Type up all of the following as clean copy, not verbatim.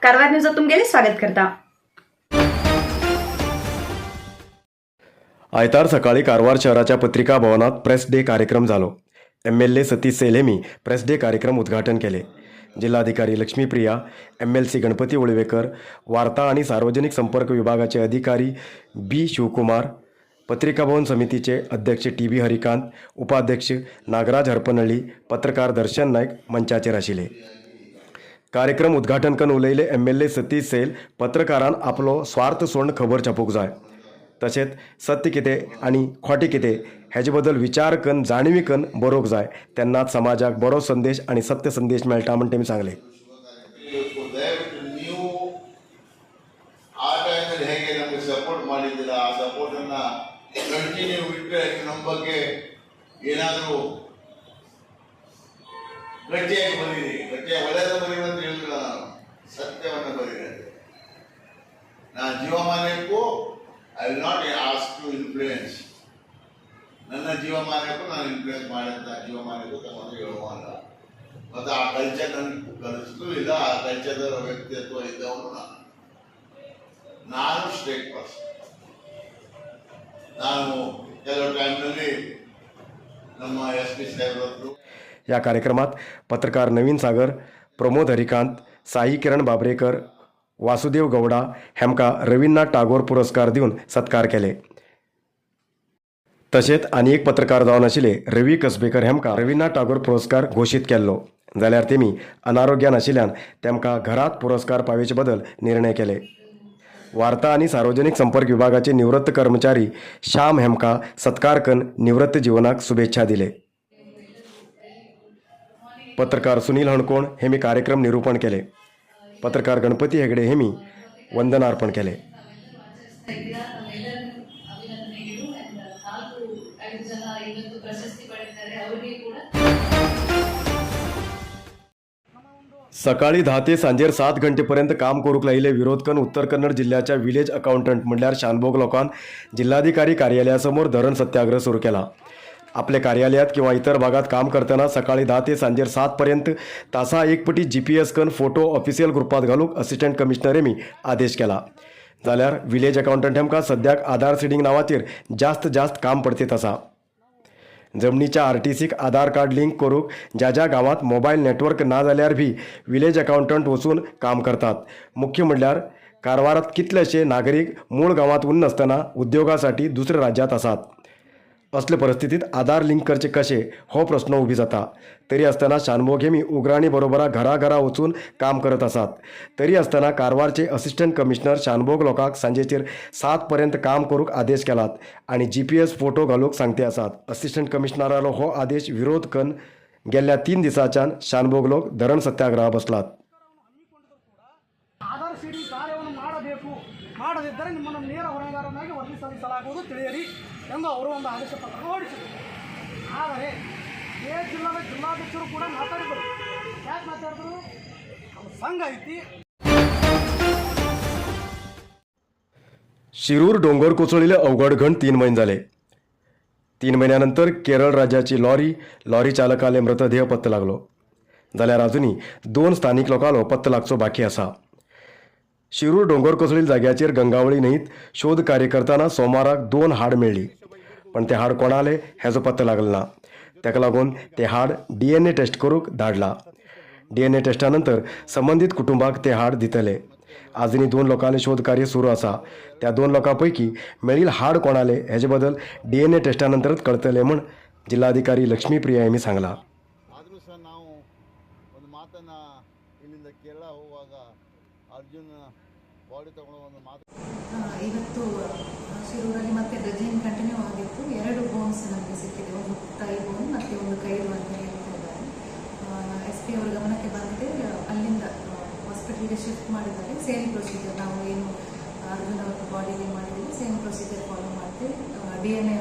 Karwar news तुमगेले स्वागत करता। आयतार सकाळी कारवार शहराच्या पत्रिका भवनात प्रेस डे कार्यक्रम झालो। MLA सतीश सेल हेमी प्रेस डे कार्यक्रम उद्घाटन केले। जिल्हाधिकारी लक्ष्मीप्रिया, MLC गणपती ओळवेकर, वार्ता आणि सार्वजनिक संपर्क विभागाचे अधिकारी B शिवकुमार, पत्रिका भवन समितीचे अध्यक्ष TB हरिकांत, उपाध्यक्ष नागराज हरपनळी, पत्रकार दर्शन नाईक मंचाचेर आशिल्ले। कार्यक्रम उद्घाटन करून उलयले MLA सतीश सेल, पत्रकारान आपलो स्वार्थ सोडून खबर छापूंक जाय, तशेंच सत्य कितें आनी खोटें कितें हेजे बद्दल विचार करून जाणीवी करून बरोवंक जाय, तेन्नाच समाजाक बरो संदेश आनी सत्य संदेश मेळटा म्हण तेमी सांगले। ಸಪೋರ್ಟ್ ಮಾಡಿದ್ದೀರಾ, ಆ ಸಪೋರ್ಟ್ ಅನ್ನ ಕಂಟಿನ್ಯೂ ಇಟ್ಟರೆ ನಮ್ಮ ಬಗ್ಗೆ ಏನಾದರೂ ಗಟ್ಟಿಯಾಗಿ ಬರೀರಿ, ಗಟ್ಟಿಯಾಗಿ ಒಳ್ಳೆಯದ ಬರೀರಿ ಅಂತ ಹೇಳಿಲ್ಲ, ನಾನು ಸತ್ಯವನ್ನು ಬರೀರಿ। ನಾನು ಜೀವಮಾನಕ್ಕೂ I will not ask to influence, ನನ್ನ ಜೀವಮಾನಕ್ಕೂ ನಾನು ಇನ್ಫ್ಲೂಯೆನ್ಸ್ ಮಾಡಿದ ಜೀವಮಾನಕ್ಕೂ ತಮ್ಮನ್ನು ಹೇಳುವಲ್ಲ, ಮತ್ತು ಆ ಕಲ್ಚರ್ ನನಗೆ ಕಲಿಸಲೂ ಇಲ್ಲ, ಆ ಕಲ್ಚರ್ದ ವ್ಯಕ್ತಿತ್ವ ಇದ್ದವನು ನಾನು ಸ್ಟ್ರೇಟ್ ಪರ್ಸನ್। ನಾನು ಕೆಲವು ಟೈಮ್ನಲ್ಲಿ ನಮ್ಮ SP ಸಾಹೇಬರು। या कार्यक्रमात पत्रकार नवीन सागर, प्रमोद हरिकांत, साई किरण बाबरेकर, वासुदेव गौडा हेमका रवींद्रनाथ टागोर पुरस्कार दिवन सत्कार केले। तशेंच आनी एक पत्रकार जावन आशिल्ले रवी कसबेकर हेमका रवींद्रनाथ टागोर पुरस्कार घोशीत केल्लो, जाल्यार तेमी अनारोग्यान आशिल्ल्यान तेमकां घरात पुरस्कार पावचे बद्दल निर्णय केले। वार्ता आणि सार्वजनिक संपर्क विभागाचे निवृत्त कर्मचारी श्याम हेमका सत्कार करून निवृत्त जीवनाक शुभेच्छा दिले। पत्रकार सुनील हणकोण हेमी कार्यक्रम निरूपण केले। पत्रकार गणपती हेगडे हेमी वंदनार्पण केले। सकाळी 10 ते सांजेर 7 घंटेपर्यंत काम करूक लायिल्ले विरोध करून उत्तर कन्नड जिल्ह्याच्या विलेज अकाउंटंट म्हणल्यार शानभोग लोकांन जिल्हाधिकारी कार्यालयासमोर धरण सत्याग्रह सुरू केला। आपल्या कार्यालयात किंवा इतर भागात काम करताना सकाळी 10 ते सांजेर 7 पर्यंत तासा एकपटी GPS करून फोटो ऑफिशियल ग्रुपात घालूक असिस्टंट कमिशनर हेमी आदेश केला। जाल्यार विलेज अकाउंटंट हेमकां सद्याक आधार सीडिंग नावाचेर जास्त काम पडतीत आसा। जमनीच्या RTCक आधार कार्ड लिंक करूक ज्या गावात मोबाईल नेटवर्क ना जाल्यार भी विलेज अकाउंटंट वचून काम करतात। मुख्य म्हणल्यार कारवारात कितलेशे नागरिक मूळ गावात उरना नासतना उद्योगासाठी दुसऱ्या राज्यात आसात। असले परिस्थितीत आधार लिंक करचे कशे हो प्रश्न उभी जाता। तरी असताना शानभोग हेमी उग्राणी बरोबर घरा वचून काम करत आसात। तरी असताना कारवारचे असिस्टंट कमिशनर शानभोग लोकांक सांजेचेर 7 पर्यंत काम करूक आदेश केलात आणि GPS फोटो घालूक सांगते आसात। असिस्टंट कमिशनरालो हो आदेश विरोध करून गेल्या 3 दिसाच्यान शानभोग लोक धरण सत्याग्रह बसलात। ಆಧಾರ್ ಸೀಡಿಂಗ್ ಕಾರ್ಯವನ್ನು ಮಾಡದಿದ್ದರೆ ನಿಮ್ಮನ್ನು ನೇರ ಹೊಣೆಗಾರನಾಗಿ ವರ್ಗೀಕರಿಸಲಾಗುವುದು ತಿಳಿಯಿರಿ ಎಂದು ಅವರು ಒಂದು ಆದೇಶ ಪತ್ರ ಹೊರಡಿಸಿದರು। ಆದರೆ ಎ ಜಿಲ್ಲಾದ ಜಿಲ್ಲಾಧ್ಯಕ್ಷರು ಕೂಡ ಮಾತಾಡಿದರು। ಯಾಕೆ ಮಾತಾಡಿದ್ರು? ಸಂಘ ಐತಿ। शिरूर डोंगर कोसळीले अवघड घण 3 महिने झाले। 3 महिन्यानंतर केरळ राज्याची लॉरी चालकाले मृतदेह पत्ता लागलो, जाल्यार अजूनही 2 स्थानिक लोकांलो पत्ता लागचो बाकी आसा। शिरूर डोंगर कोसळील जाग्याचेर गंगावळी न्हंयत शोध कार्य करताना सोमाराक 2 हाड मेळ्ळी, पण ते हाड कोणाले हेजो पत्ता लागलो ना। ताका लागून ते हाड DNA टेस्ट करूक धाडला। DNA टेस्टानंतर संबंधित कुटुंबाक ते हाड दितले। आजूनही 2 लोकांले शोध कार्य सुरू आसा। त्या 2 लोकांपैकी मेळील हाड कोणाले हेजे बद्दल DNA टेस्टानंतरच कळतले म्हण जिल्हाधिकारी लक्ष्मीप्रिया यांनी सांगला। ಆದರೂ ಸಹ ನಾವು ಒಂದು ಮಾತನ್ನು ಇಲ್ಲಿಂದ ಕೇರಳ ಹೋಗುವಾಗ ಅರ್ಜುನ್ ಬಾಡಿ ತಗೊಂಡು ಒಂದು ಮಾತು ಇವತ್ತು ಶಿರೂರಲ್ಲಿ ಮತ್ತೆ ಡ್ರೆಜಿಂಗ್ ಕಂಟಿನ್ಯೂ ಆಗಿತ್ತು। 2 ಬೋನ್ಸ್ ನಮಗೆ ಸಿಕ್ಕಿದೆ, ಒಂದು ತಾಯಿ ಬೋನ್ ಮತ್ತು ಒಂದು ಕೈಲು ಅಂತ ಹೇಳ್ತಾ ಇದ್ದಾರೆ। SP ಅವರ ಗಮನಕ್ಕೆ ಬಂದಿದೆ, ಅಲ್ಲಿಂದ ಹಾಸ್ಪಿಟಲ್ಗೆ ಶಿಫ್ಟ್ ಮಾಡಿದ್ದಾರೆ। ಸೇಮ್ ಪ್ರೊಸೀಜರ್ ನಾವು ಏನು ಅರ್ಜುನ್ ಅವರ ಬಾಡಿಗೆ ಮಾಡಿದ್ದೀವಿ ಸೇಮ್ ಪ್ರೊಸೀಜರ್ ಫಾಲೋ ಮಾಡ್ತೀವಿ। DNA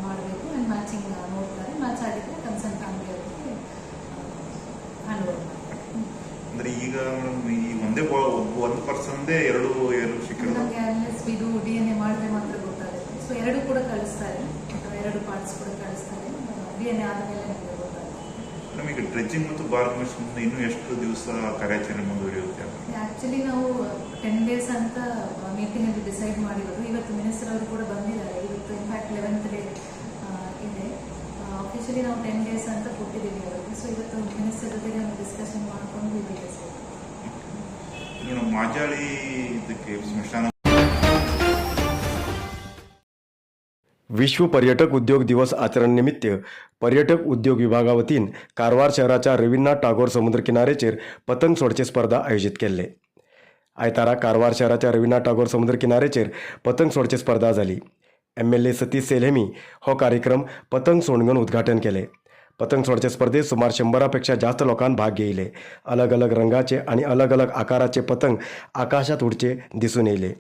ಮಾಡಬೇಕು ಆ್ಯಂಡ್ ಮ್ಯಾಚಿಂಗ್ ನೋಡ್ತಾರೆ, ಮ್ಯಾಚ್ ಆಗಿದ್ರೆ ಕನ್ಸರ್ನ್ ಫ್ಯಾಮಿಲಿ ಅವರಿಗೆ ಹ್ಯಾಂಡ್ ಓವರ್ ಮಾಡ್ತಾರೆ। ಅಂದ್ರೆ ಈಗ ಈ ಒಂದೇ ಒಂದು ಪರ್ಸನ್ದೇ ಎರಡು ಸಿಕ್ಕಿರೋದು ನಮಗೆ ಅನ್ಲೆಸ್ ಇದು DNA ಮಾಡಿದ್ರೆ ಮಾತ್ರ ಗೊತ್ತಾಗುತ್ತೆ। ಸೊ 2 ಕೂಡ ಕಳಿಸ್ತಾರೆ, 2 ಪಾರ್ಟ್ಸ್ ಕೂಡ ಕಳಿಸ್ತಾರೆ। DNA ಆದಮೇಲೆ ನಮಗೆ ಗೊತ್ತಾಗುತ್ತೆ। ಮೇಡಮ್ ಈಗ ಡ್ರೆಜ್ಜಿಂಗ್ ಮತ್ತು ಬಾರ್ ಮಿಷನ್ ಇನ್ನೂ ಎಷ್ಟು ದಿವಸ ಕಾರ್ಯಾಚರಣೆ ಮುಂದುವರಿಯುತ್ತೆ? ಆ್ಯಕ್ಚುಲಿ ನಾವು 10 ಡೇಸ್ ಅಂತ ಮೀಟಿಂಗಲ್ಲಿ ಡಿಸೈಡ್ ಮಾಡಿರೋದು. ಇವತ್ತು ಮಿನಿಸ್ಟರ್ ಅವರು ಕೂಡ ಬಂದಿದ್ದಾರೆ. ಇವತ್ತು ಇನ್ಫ್ಯಾಕ್ಟ್ 11th ಡೇ ಇದೆ. ಅಫಿಷಿಯಲಿ ನಾವು 10 ಡೇಸ್ ಅಂತ ಕೊಟ್ಟಿದ್ದೀವಿ ಅವರಿಗೆ. ಸೊ ಇವತ್ತು ಮಿನಿಸ್ಟರ್ ಜೊತೆಗೆ ಒಂದು ಡಿಸ್ಕಷನ್ ಮಾಡಿಕೊಂಡು ಇದ್ದೀವಿ ಸರ್. ಮೇಡಮ್ ಮಾಜಾಳಿ ಇದಕ್ಕೆ ಸ್ಮಶಾನ विश्व पर्यटक उद्योग दिवस आचरणनिमित्त पर्यटक उद्योग विभागावतीन कारवार शहराच्या रवींद्रनाथ टागोर समुद्र किनारेचेर पतंग सोडचे स्पर्धा आयोजित केल्ले. आयतारा कारवार शहराच्या रवींद्रनाथ टागोर समुद्र किनारेचेर पतंग सोडचे स्पर्धा जाली. MLA सतीश सेलहेमी हो कार्यक्रम पतंग सोडून उद्घाटन केले. पतंग सोडचे स्पर्धेत सुमार 100पेक्षा जास्त लोकांनी भाग घेतले. अलग अलग रंगाचे आणि अलग अलग आकाराचे पतंग आकाशात उडचे दिसून येयले.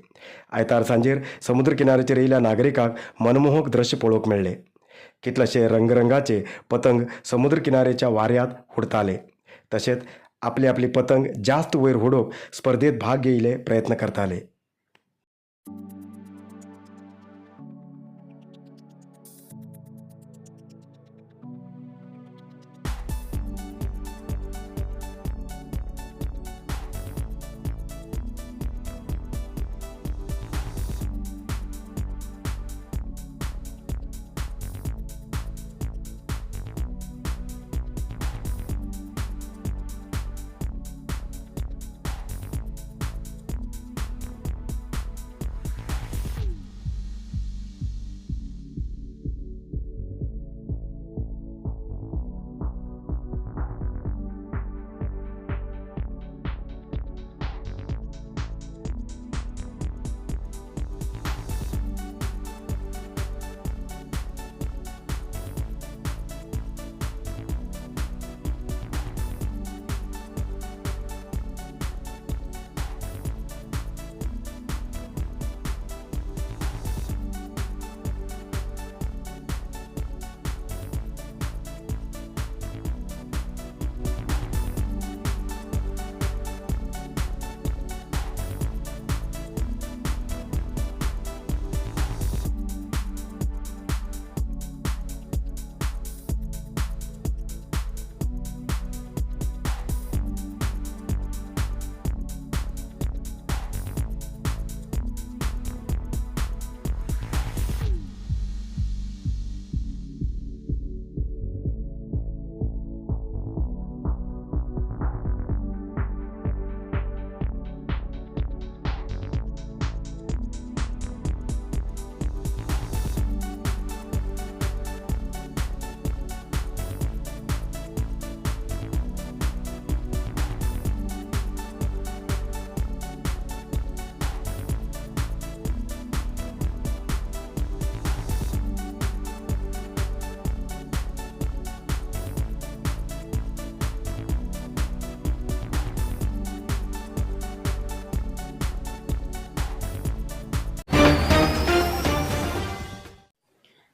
आयतार सांजेर समुद्र किनाऱ्याचेर येयल्या नागरिकांक मनमोहक दृश्य पळोवंक मेळ्ळे. कितलेशे रंगरंगाचे पतंग समुद्र किनाऱ्याच्या वाऱ्यात उडताले. तशेंच आपली आपली पतंग जास्त वयर उडोवंक स्पर्धेत भाग घेयले प्रयत्न करताले.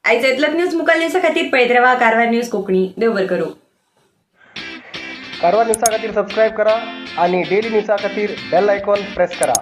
आयचे इतलत न्यूज मुखाल न्यूज खातीर पळयत रावा कारवार न्यूज कोंकणी. देव बरें करूं. कारवार न्यूजा खातीर सबस्क्राईब करा आणि डेली न्यूजा खातीर बेल आयकॉन प्रेस करा.